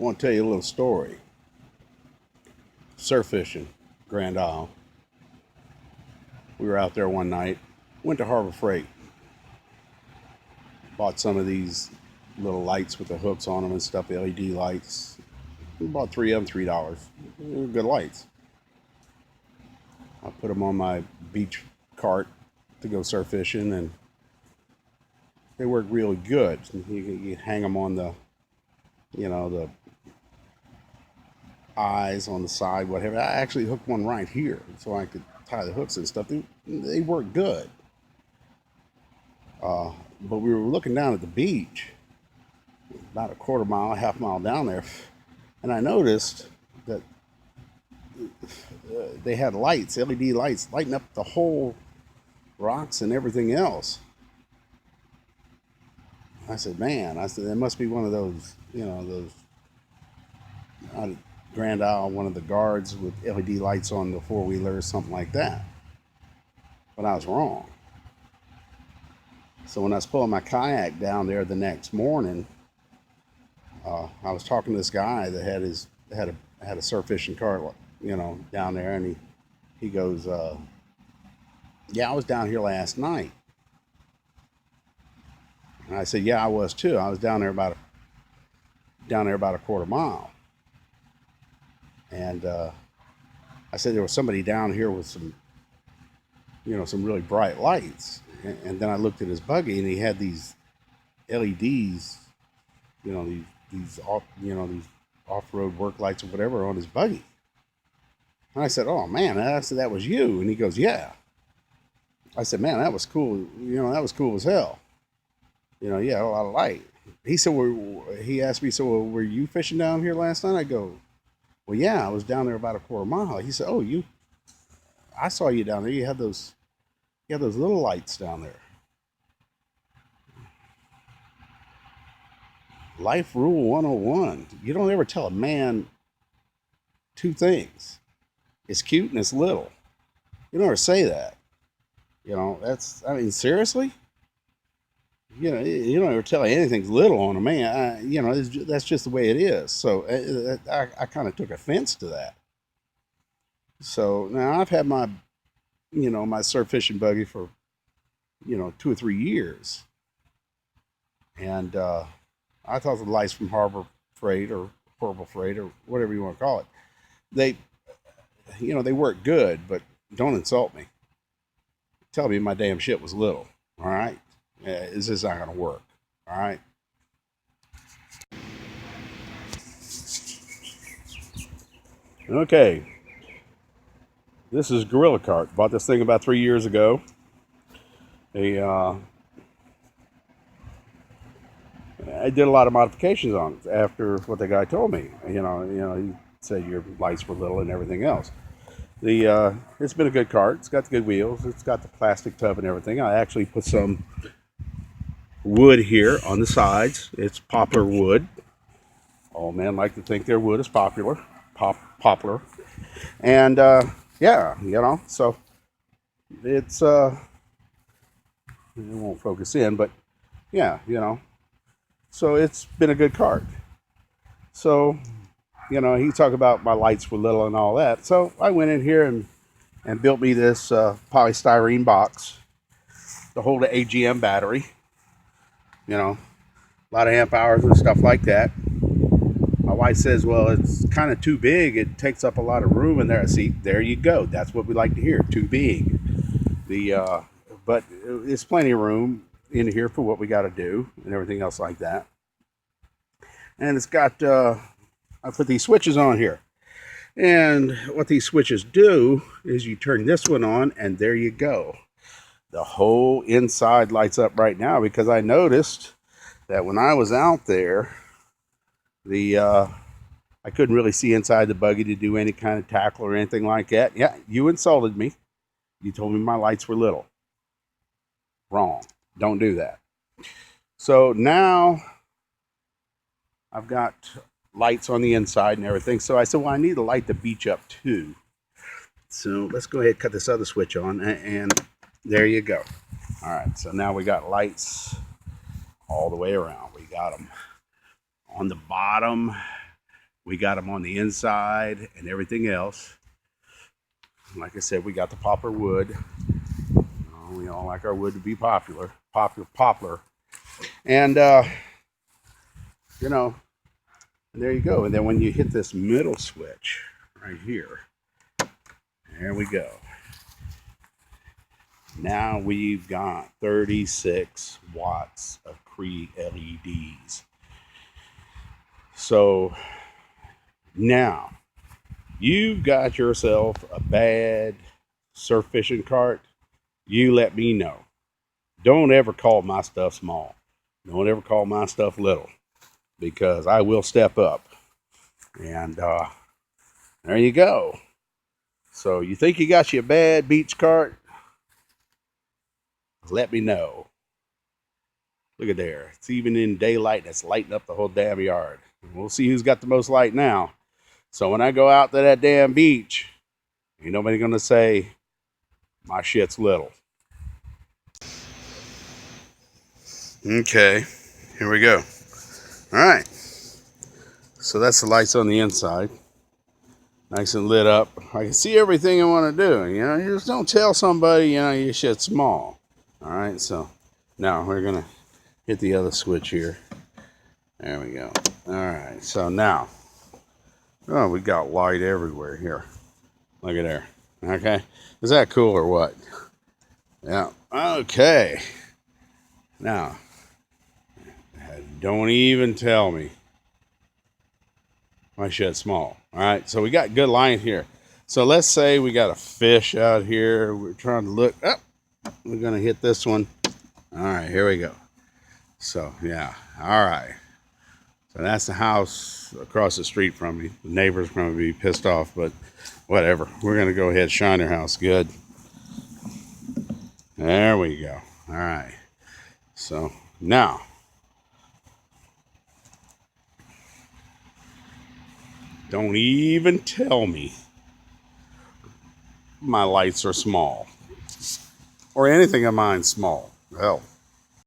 want to tell you a little story. Surf fishing, Grand Isle. We were out there one night, went to Harbor Freight, bought some of these little lights with the hooks on them and stuff, LED lights. We bought three of them, $3. They were good lights. I put them on my beach cart to go surf fishing, and they work really good. You hang them on the eyes on the side, whatever. I actually hooked one right here so I could tie the hooks and stuff. They work good. But we were looking down at the beach, about a quarter mile, half mile down there, and I noticed that they had lights, LED lights, lighting up the whole rocks and everything else. I said, man, there must be one of those, out at Grand Isle, one of the guards with LED lights on the four-wheeler or something like that. But I was wrong. So when I was pulling my kayak down there the next morning, I was talking to this guy that had a surf fishing cart, down there, and he goes, yeah, I was down here last night. And I said, yeah, I was too. I was down there about a quarter mile. And I said there was somebody down here with some really bright lights. And then I looked at his buggy, and he had these LEDs, these off-road work lights or whatever on his buggy. And I said, oh man, that was you. And he goes, yeah. I said, man, that was cool. That was cool as hell. Yeah, a lot of light. He said, he asked me, so were you fishing down here last night? I go, well, yeah, I was down there about a quarter mile. He said, oh, I saw you down there. You had those little lights down there. Life rule 101. You don't ever tell a man two things. It's cute and it's little. You don't ever say that. Seriously? You don't ever tell anything's little on a man. That's just the way it is. So I kind of took offense to that. So now I've had my surf fishing buggy for, 2 or 3 years. And I thought the lights from Harbor Freight or Purple Freight or whatever you want to call it, they work good, but don't insult me. Tell me my damn shit was little. All right. This is not going to work. All right. Okay. This is Gorilla Cart. Bought this thing about 3 years ago. I did a lot of modifications on it after what the guy told me. He said your lights were little and everything else. It's been a good cart. It's got the good wheels. It's got the plastic tub and everything. I actually put some wood here on the sides. It's poplar wood. All men like to think their wood is poplar. And yeah, so it's it won't focus in, but yeah, so it's been a good cart. So he talked about my lights were little and all that. So I went in here and built me this polystyrene box to hold an AGM battery. A lot of amp hours and stuff like that. My wife says, well, it's kind of too big. It takes up a lot of room in there. See, there you go. That's what we like to hear. Too big. But it's plenty of room in here for what we got to do and everything else like that. And it's got, I put these switches on here. And what these switches do is you turn this one on, and there you go. The whole inside lights up right now because I noticed that when I was out there, I couldn't really see inside the buggy to do any kind of tackle or anything like that. Yeah, you insulted me. You told me my lights were little. Wrong. Don't do that. So now I've got lights on the inside and everything. So I said, well, I need to light the beach up too. So let's go ahead and cut this other switch on, and there you go. All right, so now we got lights all the way around. We got them on the bottom We got them on the inside and everything else. Like I said, we got the poplar wood. We all like our wood to be poplar. And, you know, and there you go. And then when you hit this middle switch right here, there we go. Now we've got 36 watts of Cree LEDs. So now you've got yourself a bad surf fishing cart. You let me know. Don't ever call my stuff small. Don't ever call my stuff little, because I will step up. And there you go. So you think you got you a bad beach cart? Let me know. Look at there. It's even in daylight and it's lighting up the whole damn yard. We'll see who's got the most light now. So when I go out to that damn beach, ain't nobody gonna say my shit's little. Okay, here we go. All right. So that's the lights on the inside. Nice and lit up. I can see everything I want to do. You know, you just don't tell somebody, you know, your shit's small. All right, so now we're going to hit the other switch here. There we go. All right, so now, oh, we got light everywhere here. Look at there. Okay, is that cool or what? Yeah, okay. Now, don't even tell me my shit's small. All right, so we got good light here. So let's say we got a fish out here. We're trying to look up. We're going to hit this one. All right, here we go. So, yeah, all right. So that's the house across the street from me. The neighbor's going to be pissed off, but whatever. We're going to go ahead and shine their house good. There we go. All right. So now, don't even tell me my lights are small or anything of mine small. Hell,